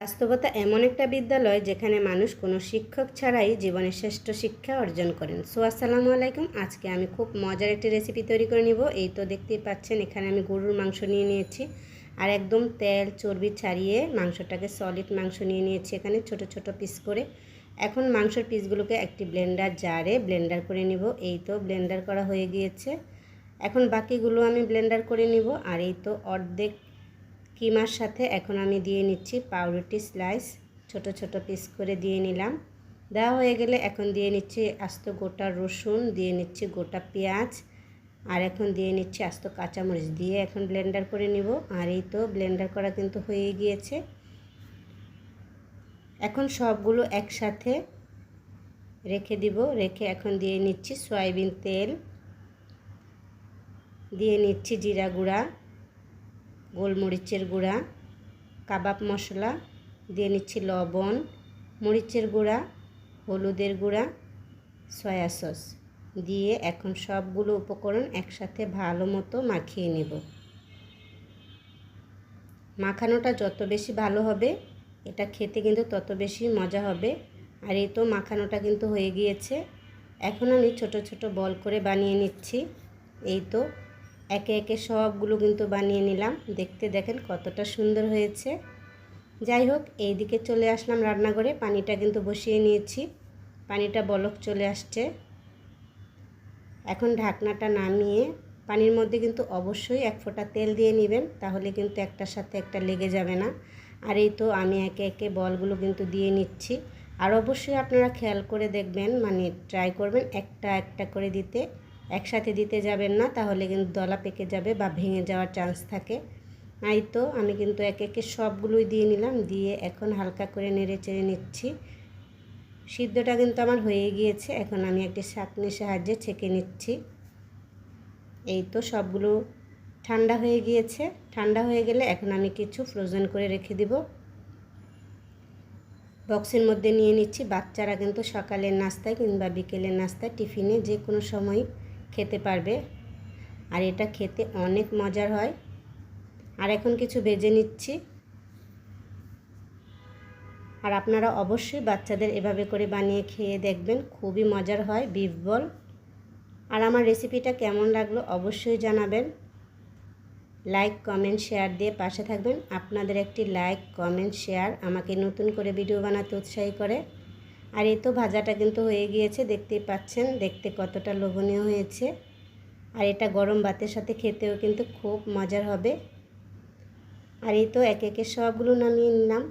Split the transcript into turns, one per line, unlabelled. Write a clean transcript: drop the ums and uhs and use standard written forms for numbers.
বাস্তবতা এমন একটা বিদ্যালয় যেখানে মানুষ কোনো শিক্ষক ছাড়াই জীবনে শ্রেষ্ঠ শিক্ষা অর্জন করেন। আসসালামু আলাইকুম। আজকে আমি খুব মজার একটি রেসিপি তৈরি করে নিব। এই তো দেখতেই পাচ্ছেন এখানে আমি গরুর মাংস নিয়ে নিয়েছি আর একদম তেল চর্বি ছাড়িয়ে মাংসটাকে সলিড মাংস নিয়ে নিয়েছি এখানে ছোট ছোট পিস করে। এখন মাংসের পিসগুলোকে একটি ব্লেন্ডার জারে ব্লেন্ডার করে নিব। এই তো ব্লেন্ডার করা হয়ে গিয়েছে। এখন বাকিগুলো আমি ব্লেন্ডার করে নিব। আর এই তো অর্ধেক কিমার সাথে এখন আমি দিয়ে নিচ্ছি পাউরুটি স্লাইস, ছোট ছোট পিস করে দিয়ে নিলাম। দেওয়া হয়ে গেলে এখন দিয়ে নিচ্ছি আস্ত গোটা রসুন, দিয়ে নিচ্ছি গোটা পেঁয়াজ, আর এখন দিয়ে নিচ্ছি আস্ত কাঁচামরিচ দিয়ে এখন ব্লেন্ডার করে নিব। আর এই তো ব্লেন্ডার করা কিন্তু হয়ে গিয়েছে। এখন সবগুলো একসাথে রেখে দিব। রেখে এখন দিয়ে নিচ্ছি সয়াবিন তেল, দিয়ে নিচ্ছি জিরা গুঁড়া, গোলমরিচের গুঁড়া, কাবাব মশলা, দিয়ে নিচ্ছি লবণ, মরিচের গুঁড়া, হলুদের গুঁড়া, সয়া সস দিয়ে এখন সবগুলো উপকরণ একসাথে ভালো মতো মাখিয়ে নেব। মাখানোটা যত বেশি ভালো হবে এটা খেতে কিন্তু তত বেশি মজা হবে। আর এই তো মাখানোটা কিন্তু হয়ে গিয়েছে। এখন আমি ছোট ছোট বল করে বানিয়ে নিচ্ছি। এই তো একে একে সবগুলো কিন্তু বানিয়ে নিলাম। দেখতে দেখেন কতটা সুন্দর হয়েছে। যাই হোক, এইদিকে চলে আসলাম রান্নাঘরে। পানিটা কিন্তু বসিয়ে নিয়েছি, পানিটা বলক চলে আসছে। এখন ঢাকনাটা নামিয়ে পানির মধ্যে কিন্তু অবশ্যই এক ফোঁটা তেল দিয়ে নেবেন, তাহলে কিন্তু একটার সাথে একটা লেগে যাবে না। আর এই তো আমি একে একে বলগুলো কিন্তু দিয়ে নিচ্ছি। আর অবশ্যই আপনারা খেয়াল করে দেখবেন, মানে ট্রাই করবেন একটা একটা করে দিতে, একসাথে দিতে যাবেন না, তাহলে কিন্তু দলা পেকে যাবে বা ভেঙে যাওয়ার চান্স থাকে। এই তো আমি কিন্তু একে একে সবগুলোই দিয়ে নিলাম। দিয়ে এখন হালকা করে নেড়ে চেড়ে নিচ্ছি। সিদ্ধটা কিন্তু আমার হয়ে গিয়েছে। এখন আমি একটি ছাঁকনির সাহায্যে ছেঁকে নিচ্ছি। এই তো সবগুলো ঠান্ডা হয়ে গিয়েছে। ঠান্ডা হয়ে গেলে এখন আমি কিছু ফ্রোজেন করে রেখে দিব। বক্সের মধ্যে নিয়ে নিচ্ছি। বাচ্চারা কিন্তু সকালের নাস্তায় কিংবা বিকেলের নাস্তায় টিফিনে যে কোনো সময় খেতে পারবে। আর এটা খেতে অনেক মজার হয়। আর এখন কিছু ভেজে নিচ্ছি। আর আপনারা অবশ্যই বাচ্চাদের এভাবে করে বানিয়ে খেয়ে দেখবেন, খুবই মজার হয় বিফ বল। আর আমার রেসিপিটা কেমন লাগলো অবশ্যই জানাবেন। লাইক কমেন্ট শেয়ার দিয়ে পাশে থাকবেন। আপনাদের একটি লাইক কমেন্ট শেয়ার আমাকে নতুন করে ভিডিও বানাতে উৎসাহী করে। আর এই তো ভাজাটা কিন্তু হয়ে গিয়েছে, দেখতেই পাচ্ছেন দেখতে কতটা লোভনীয় হয়েছে। আর এটা গরম ভাতের সাথে খেতেও কিন্তু খুব মজার হবে। আর এই তো একে একে সবগুলো নামিয়ে নিলাম।